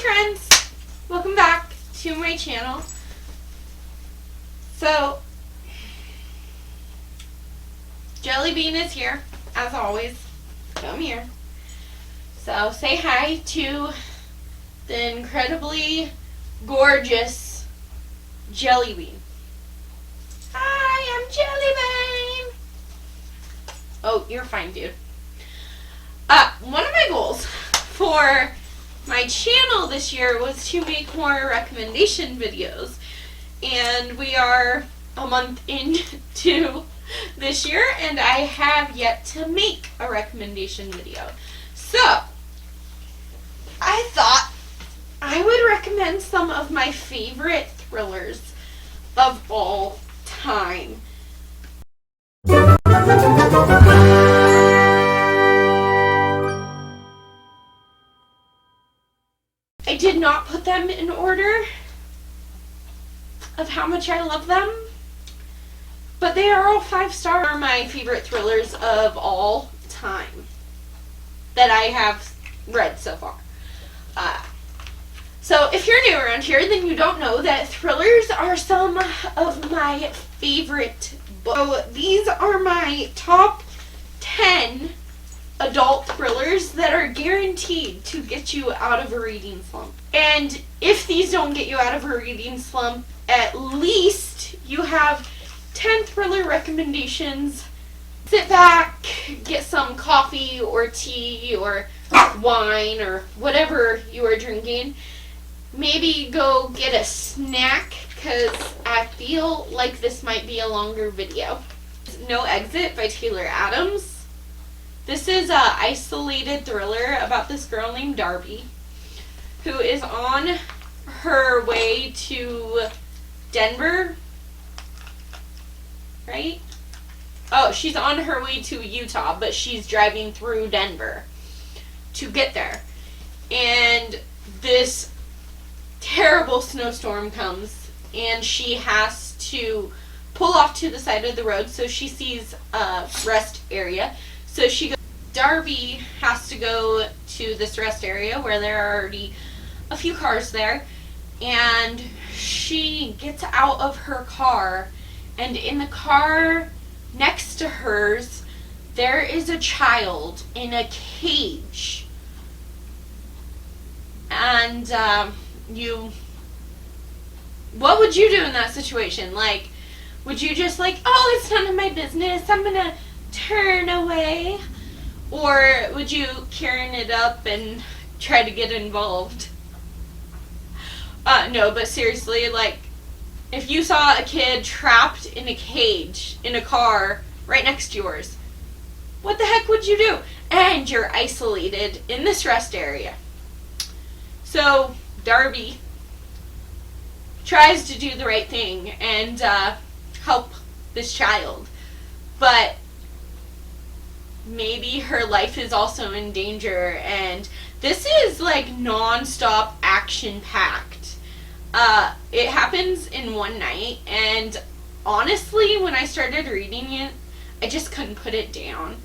Hi friends! Welcome back to my channel. So, Jelly Bean is here, as always. Come here. So, say hi to the incredibly gorgeous Jelly Bean. Hi, I'm Jelly Bean! Oh, you're fine, dude. One of my goals for my channel this year was to make more recommendation videos, and we are a month into this year and I have yet to make a recommendation video. So I thought I would recommend some of my favorite thrillers of all time. I did not put them in order of how much I love them, but they are all 5-star. Are my favorite thrillers of all time that I have read so far. So if you're new around here, then you don't know that thrillers are some of my favorite books. So these are my top 10 adult thrillers that are guaranteed to get you out of a reading slump. And if these don't get you out of a reading slump, at least you have 10 thriller recommendations. Sit back, get some coffee or tea or wine or whatever you are drinking. Maybe go get a snack, because I feel like this might be a longer video. No Exit by Taylor Adams. This is an isolated thriller about this girl named Darby who is on her way to Denver, right? Oh, she's on her way to Utah, but she's driving through Denver to get there. And this terrible snowstorm comes and she has to pull off to the side of the road, so she sees a rest area. So Darby has to go to this rest area where there are already a few cars there, and she gets out of her car, and in the car next to hers there is a child in a cage. And what would you do in that situation? Like, would you just oh, it's none of my business, I'm gonna turn away? Or would you Karen it up and try to get involved? No, but seriously, if you saw a kid trapped in a cage in a car right next to yours, what the heck would you do? And you're isolated in this rest area. So Darby tries to do the right thing and help this child, but maybe her life is also in danger, and this is non-stop action-packed. It happens in one night, and honestly, when I started reading it, I just couldn't put it down.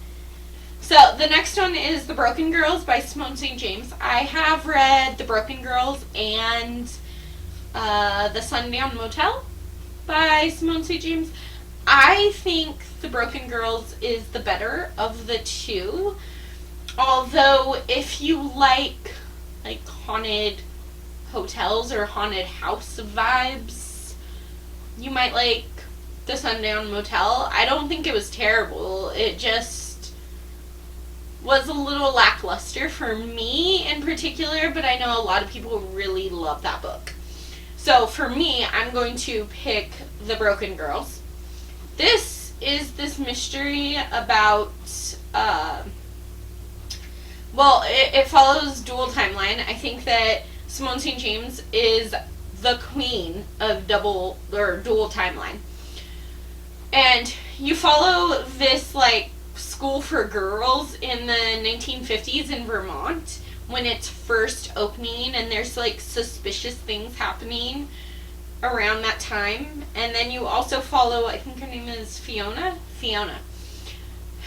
So the next one is The Broken Girls by Simone St. James. I have read The Broken Girls and The Sundown Motel by Simone St. James. I think The Broken Girls is the better of the two. Although, if you like haunted hotels or haunted house vibes, you might like The Sundown Motel. I don't think it was terrible. It just was a little lackluster for me in particular, but I know a lot of people really love that book. So for me, I'm going to pick The Broken Girls. This is this mystery about, it follows dual timeline. I think that Simone St. James is the queen of dual timeline. And you follow this, school for girls in the 1950s in Vermont when it's first opening, and there's, suspicious things happening around that time. And then you also follow, I think her name is Fiona,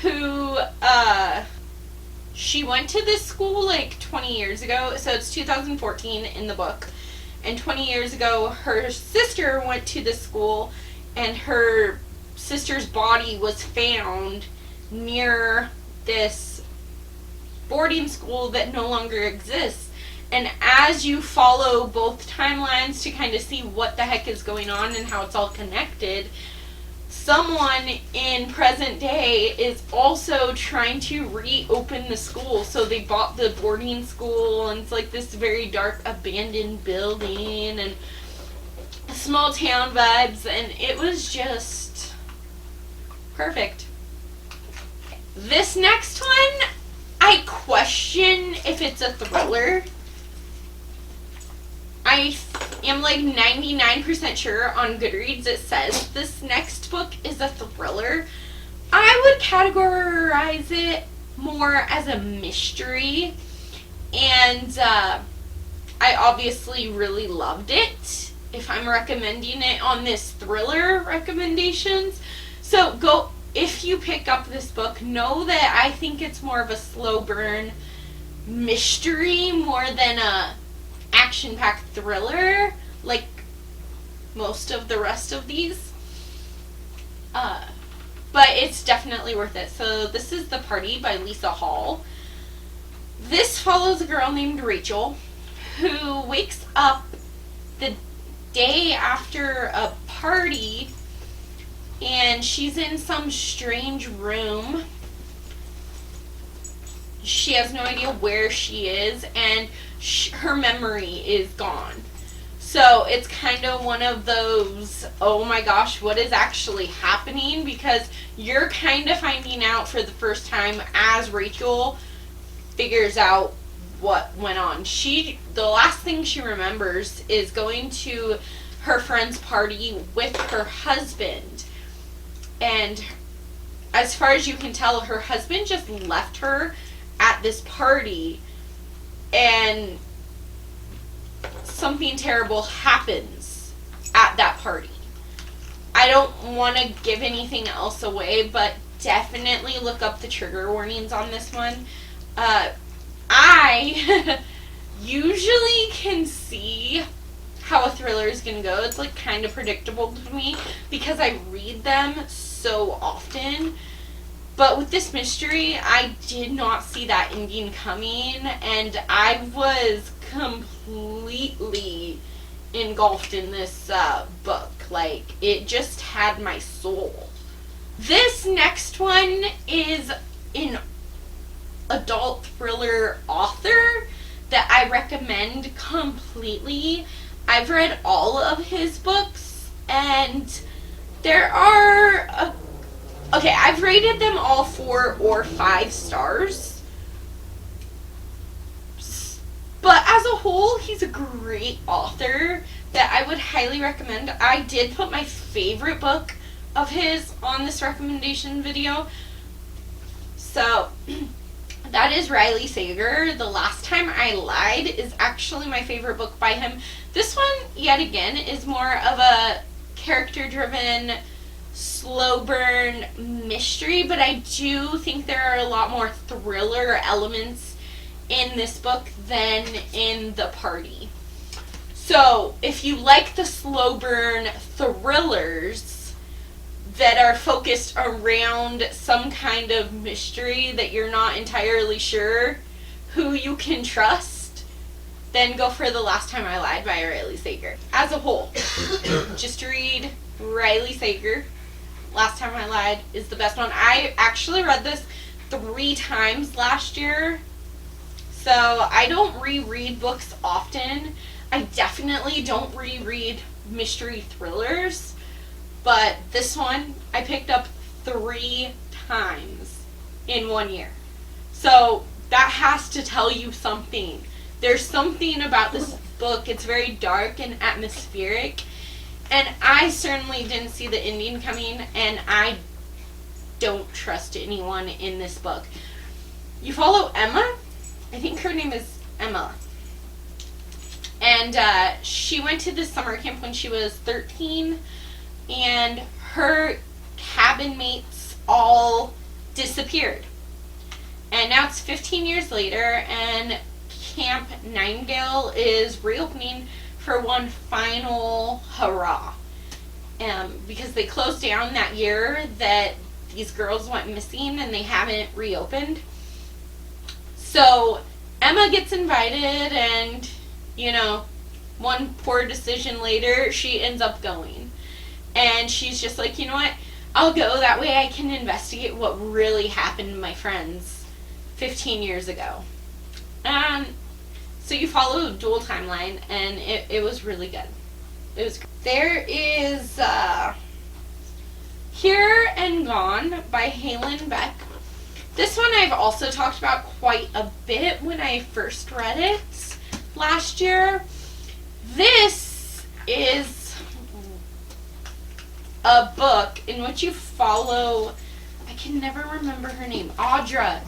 who she went to this school like 20 years ago, so it's 2014 in the book, and 20 years ago her sister went to this school, and her sister's body was found near this boarding school that no longer exists. And as you follow both timelines to kind of see what the heck is going on and how it's all connected, someone in present day is also trying to reopen the school. So they bought the boarding school, and it's like this very dark abandoned building and small town vibes, and it was just perfect. This next one, I question if it's a thriller. I am like 99% sure on Goodreads it says this next book is a thriller. I would categorize it more as a mystery, and I obviously really loved it if I'm recommending it on this thriller recommendations. So go, if you pick up this book, know that I think it's more of a slow burn mystery more than a action-packed thriller like most of the rest of these. But it's definitely worth it. So this is The Party by Lisa Hall. This follows a girl named Rachel who wakes up the day after a party, and she's in some strange room. She has no idea where she is, and her memory is gone. So it's kind of one of those, oh my gosh, what is actually happening? Because you're kind of finding out for the first time as Rachel figures out what went on. The last thing she remembers is going to her friend's party with her husband. And as far as you can tell, her husband just left her at this party, and something terrible happens at that party. I don't want to give anything else away, but definitely look up the trigger warnings on this one. I usually can see how a thriller is going to go. It's like kind of predictable to me because I read them so often. But with this mystery, I did not see that ending coming, and I was completely engulfed in this book. Like, it just had my soul. This next one is an adult thriller author that I recommend completely. I've read all of his books, and there are okay, I've rated them all 4 or 5 stars. But as a whole, he's a great author that I would highly recommend. I did put my favorite book of his on this recommendation video. So, that is Riley Sager. The Last Time I Lied is actually my favorite book by him. This one, yet again, is more of a character-driven, slow burn mystery, but I do think there are a lot more thriller elements in this book than in The Party. So if you like the slow burn thrillers that are focused around some kind of mystery that you're not entirely sure who you can trust, then go for The Last Time I Lied by Riley Sager. As a whole, just read Riley Sager. Last Time I Lied is the best one. I actually read this 3 times last year, so I don't reread books often. I definitely don't reread mystery thrillers, but this one I picked up 3 times in 1 year. So that has to tell you something. There's something about this book. It's very dark and atmospheric. And I certainly didn't see the ending coming, and I don't trust anyone in this book. You follow Emma? I think her name is Emma. And she went to this summer camp when she was 13, and her cabin mates all disappeared. And now it's 15 years later, and Camp Nightingale is reopening for one final hurrah. Because they closed down that year that these girls went missing and they haven't reopened. So Emma gets invited, and, you know, one poor decision later, she ends up going. And she's just like, you know what, I'll go, that way I can investigate what really happened to my friends 15 years ago. So you follow dual timeline, and it was really good. It was great. There is Here and Gone by Halen Beck. This one I've also talked about quite a bit when I first read it last year. This is a book in which you follow, I can never remember her name, Audra.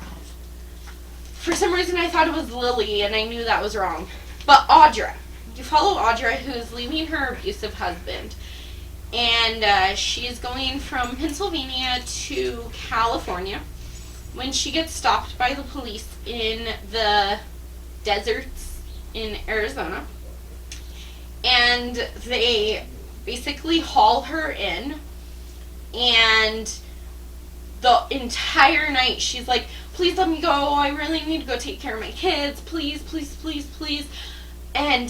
For some reason I thought it was Lily, and I knew that was wrong. But Audra. You follow Audra, who's leaving her abusive husband. And she is going from Pennsylvania to California when she gets stopped by the police in the deserts in Arizona. And they basically haul her in, and the entire night she's like, please let me go, I really need to go take care of my kids, please, please, please, please. And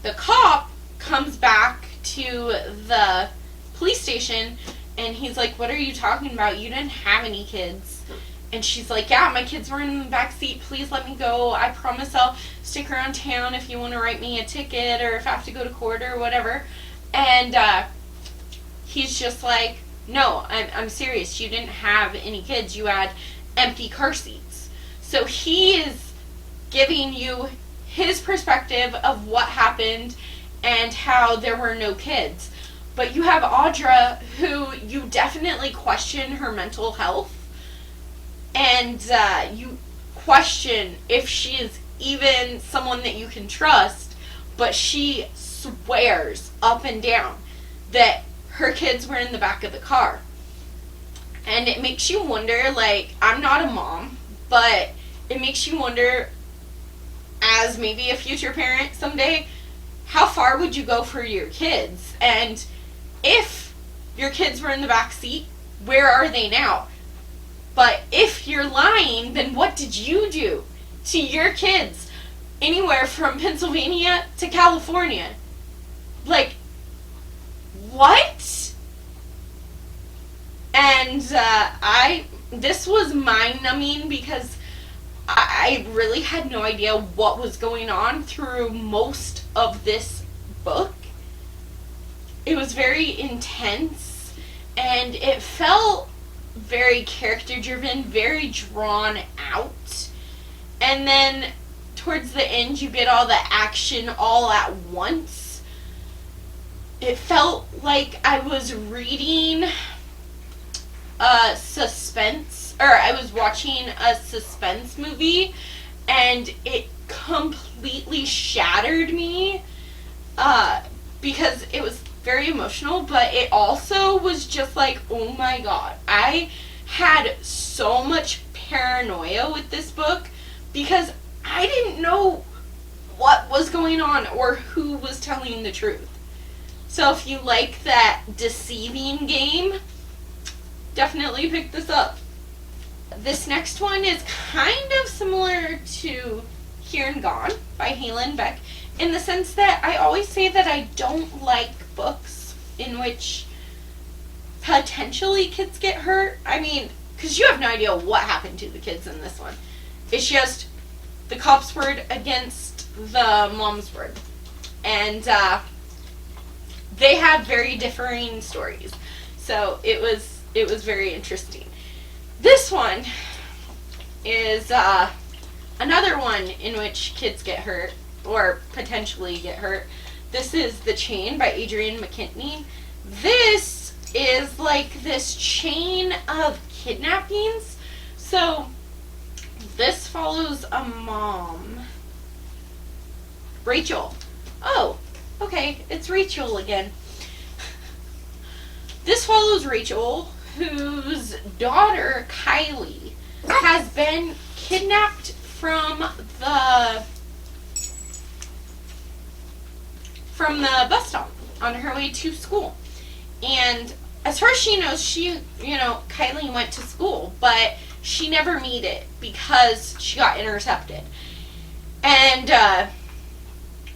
the cop comes back to the police station, and he's like, what are you talking about? You didn't have any kids. And she's like, yeah, my kids were in the back seat. Please let me go. I promise I'll stick around town if you want to write me a ticket, or if I have to go to court or whatever. And he's just like, no, I'm serious. You didn't have any kids. You had empty car seats. So he is giving you his perspective of what happened and how there were no kids. But you have Audra, who you definitely question her mental health. And you question if she is even someone that you can trust, but she swears up and down that her kids were in the back of the car. And it makes you wonder, like, I'm not a mom, but it makes you wonder, as maybe a future parent someday, how far would you go for your kids? And if your kids were in the back seat, where are they now? But if you're lying, then what did you do to your kids anywhere from Pennsylvania to California? Like, what? And this was mind-numbing because I really had no idea what was going on through most of this book. It was very intense, and it felt very character-driven, very drawn out. And then towards the end, you get all the action all at once. It felt like I was reading a suspense, or I was watching a suspense movie, and it completely shattered me, because it was very emotional, but it also was just like, oh my god, I had so much paranoia with this book because I didn't know what was going on or who was telling the truth. So if you like that deceiving game, definitely pick this up. This next one is kind of similar to Here and Gone by Halen Beck, in the sense that I always say that I don't like books in which potentially kids get hurt. I mean, because you have no idea what happened to the kids in this one. It's just the cop's word against the mom's word. And they had very differing stories. So it was very interesting. This one is another one in which kids get hurt, or potentially get hurt. This is The Chain by Adrienne Mckinney. This is like this chain of kidnappings. So this follows a mom. Rachel. Oh, okay, it's Rachel again. This follows Rachel, whose daughter, Kylie, has been kidnapped from the bus stop on her way to school. And as far as she knows, Kylie went to school, but she never made it because she got intercepted. And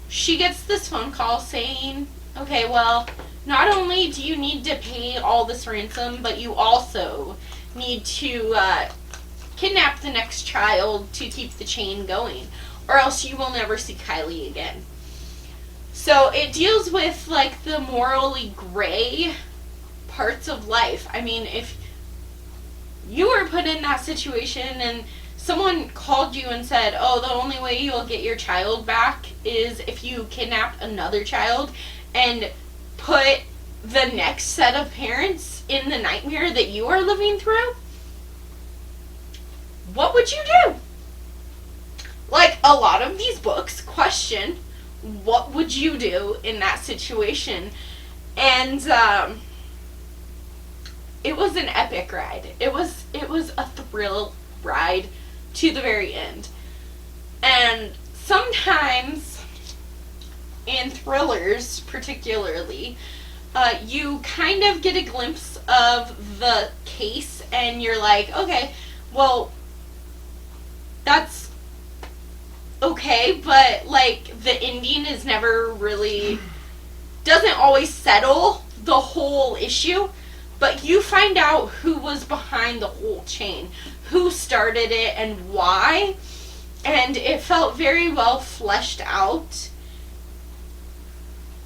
she gets this phone call saying, okay, well, not only do you need to pay all this ransom, but you also need to kidnap the next child to keep the chain going, or else you will never see Kylie again. So it deals with, like, the morally gray parts of life. I mean, if you were put in that situation and someone called you and said, oh, the only way you'll get your child back is if you kidnap another child and put the next set of parents in the nightmare that you are living through, what would you do? Like, a lot of these books question, what would you do in that situation? And it was an epic ride. It was a thrill ride to the very end. And sometimes in thrillers particularly, you kind of get a glimpse of the case and you're like, okay, well, that's okay, but, like, the ending is never really, doesn't always settle the whole issue, but you find out who was behind the whole chain, who started it and why, and it felt very well fleshed out.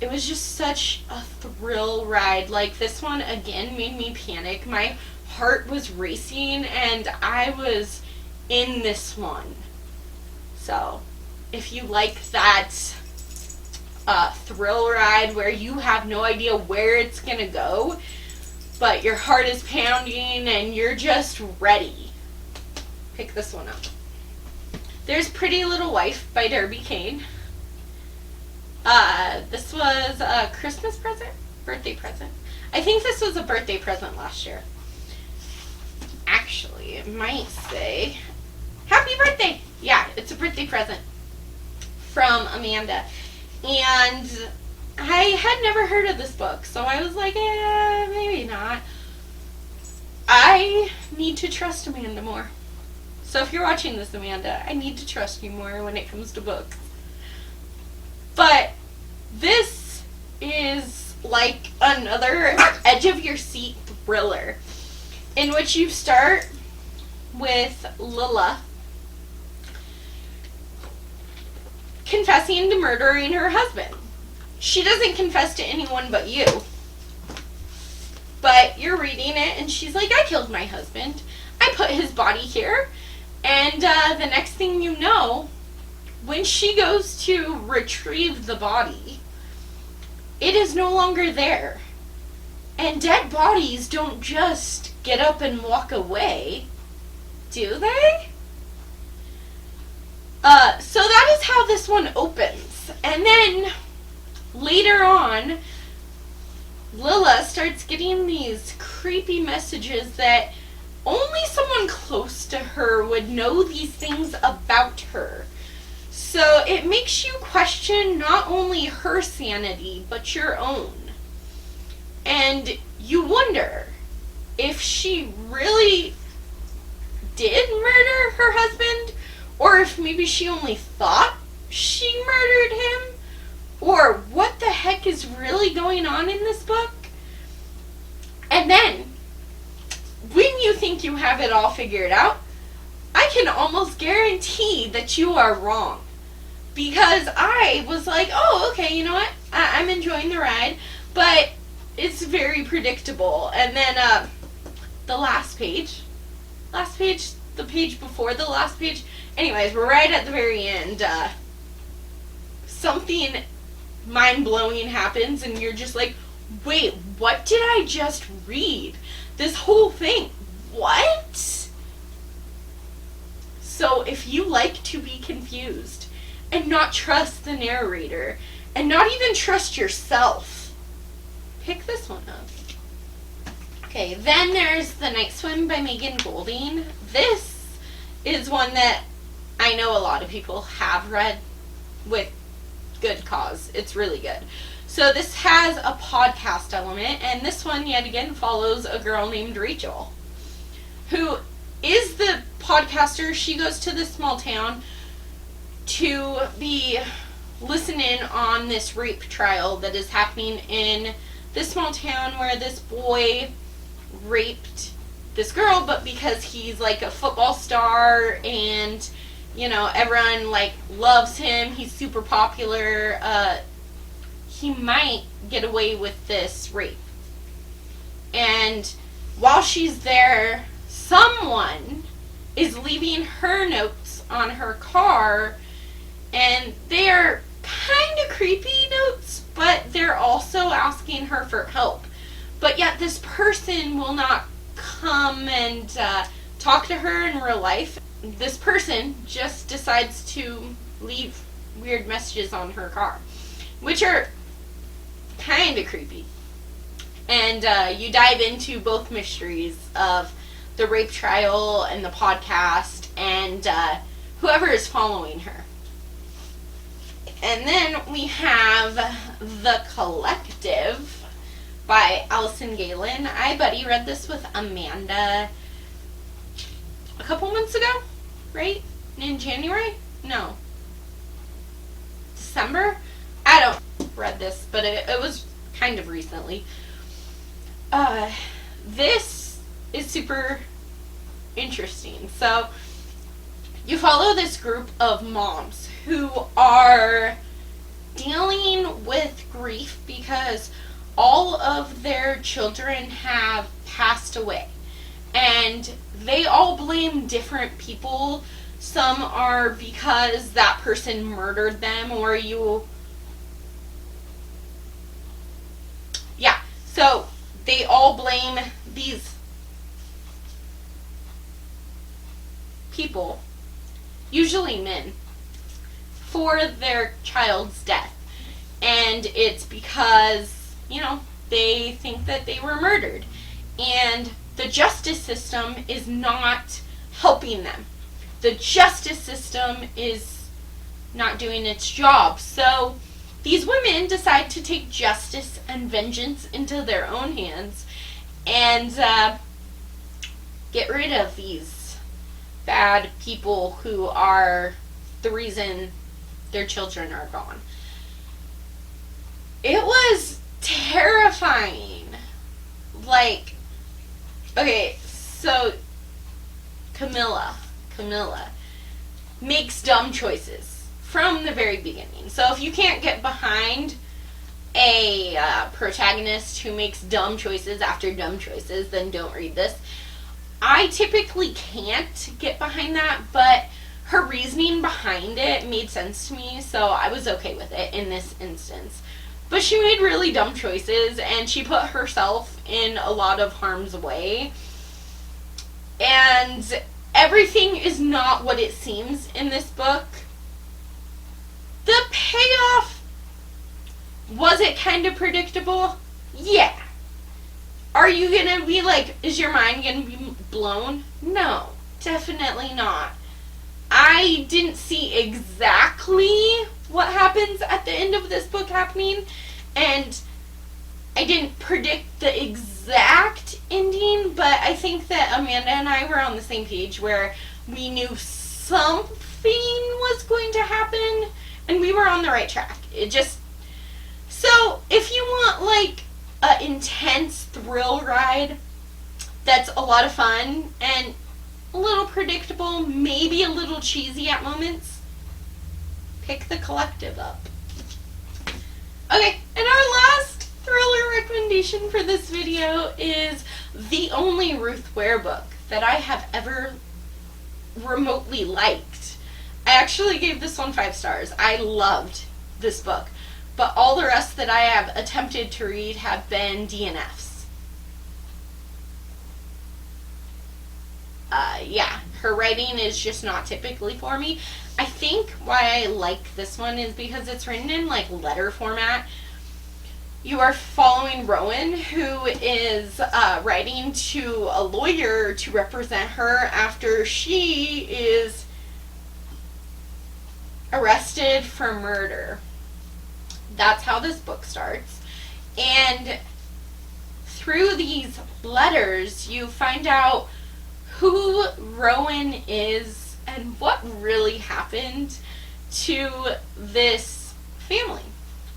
It was just such a thrill ride. Like, this one, again, made me panic. My heart was racing, and I was in this one. So, if you like that thrill ride where you have no idea where it's going to go, but your heart is pounding and you're just ready, pick this one up. There's Pretty Little Wife by Darby Kane. This was a Christmas present? Birthday present. I think this was a birthday present last year. Actually, it might say, Happy Birthday! Yeah, it's a birthday present from Amanda. And I had never heard of this book, so I was like, maybe not. I need to trust Amanda more. So if you're watching this, Amanda, I need to trust you more when it comes to books. But this is like another edge-of-your-seat thriller in which you start with Lila confessing to murdering her husband. She doesn't confess to anyone but you. But you're reading it and she's like, I killed my husband. I put his body here. And the next thing you know, when she goes to retrieve the body, it is no longer there. And dead bodies don't just get up and walk away, do they? So that is how this one opens. And then later on, Lila starts getting these creepy messages that only someone close to her would know these things about her. So it makes you question not only her sanity, but your own. And you wonder if she really did murder her husband, or if maybe she only thought she murdered him, or what the heck is really going on in this book. And then, when you think you have it all figured out, I can almost guarantee that you are wrong. Because I was like, oh, okay, you know what? I'm enjoying the ride, but it's very predictable. And then the last page, the page before the last page, anyways, we're right at the very end. Something mind-blowing happens, and you're just like, wait, what did I just read? This whole thing, what? So if you like to be confused and not trust the narrator and not even trust yourself, pick this one up. Okay, then there's The Night Swim by Megan Golding. This is one that I know a lot of people have read with good cause. It's really good. So this has a podcast element, and this one yet again follows a girl named Rachel, who is the podcaster. She goes to this small town to be listening on this rape trial that is happening in this small town where this boy raped this girl, but because he's like a football star and, you know, everyone like loves him, he's super popular, he might get away with this rape. And while she's there, someone is leaving her notes on her car, and they are kind of creepy notes, but they're also asking her for help. But yet this person will not come and talk to her in real life. This person just decides to leave weird messages on her car, which are kind of creepy. And you dive into both mysteries of the rape trial and the podcast and whoever is following her. And then we have The Collective by Allison Galen. I buddy read this with Amanda a couple months ago, right? In January? No. December? I don't read this, but it was kind of recently. This is super interesting. So, you follow this group of moms who are dealing with grief because all of their children have passed away. And they all blame different people. Some are because that person murdered them, or so they all blame these people, usually men, for their child's death. And it's because, you know, they think that they were murdered. And the justice system is not helping them. The justice system is not doing its job. So these women decide to take justice and vengeance into their own hands and get rid of these bad people who are the reason their children are gone. It was terrifying. Like, okay, so Camilla makes dumb choices from the very beginning. So if you can't get behind a protagonist who makes dumb choices after dumb choices, then don't read this. I typically can't get behind that, but her reasoning behind it made sense to me, so I was okay with it in this instance. But she made really dumb choices, and she put herself in a lot of harm's way. And everything is not what it seems in this book. The payoff, was it kind of predictable? Yeah. Are you gonna be like, is your mind gonna be blown? No, definitely not. I didn't see exactly what happens at the end of this book happening, and I didn't predict the exact ending, but I think that Amanda and I were on the same page where we knew something was going to happen, and we were on the right track. So if you want like an intense thrill ride that's a lot of fun and a little predictable, maybe a little cheesy at moments, pick The Collective up. Okay, and our last thriller recommendation for this video is the only Ruth Ware book that I have ever remotely liked. I actually gave this one 5 stars. I loved this book, but all the rest that I have attempted to read have been DNFs. Yeah, her writing is just not typically for me. I think why I like this one is because it's written in like letter format, You are following Rowan, who is writing to a lawyer to represent her after she is arrested for murder. That's how this book starts. And through these letters, you find out who Rowan is and what really happened to this family.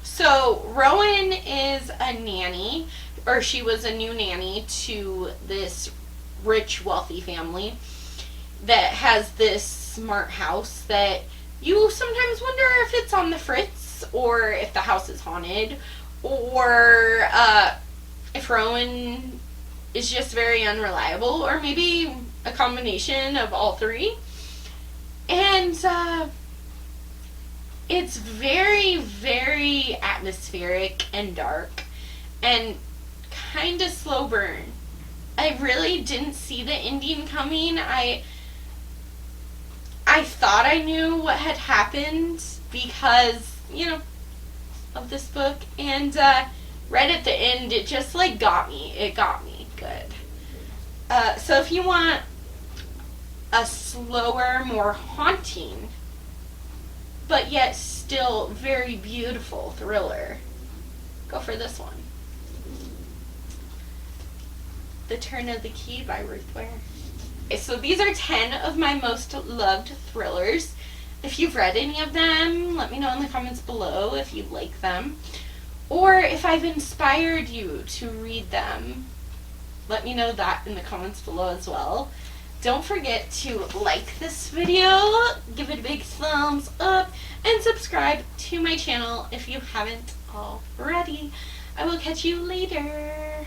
So Rowan is a nanny, or she was a new nanny to this rich, wealthy family that has this smart house that you sometimes wonder if it's on the fritz, or if the house is haunted, or if Rowan is just very unreliable, or maybe a combination of all three. And it's very, very atmospheric and dark and kind of slow burn. I really didn't see the ending coming. I thought I knew what had happened because, of this book. And right at the end, it just, got me. It got me good. So if you want a slower, more haunting, but yet still very beautiful thriller, go for this one. The Turn of the Key by Ruth Ware. Okay, so these are 10 of my most loved thrillers. If you've read any of them, let me know in the comments below if you like them. Or if I've inspired you to read them, let me know that in the comments below as well. Don't forget to like this video, give it a big thumbs up, and subscribe to my channel if you haven't already. I will catch you later.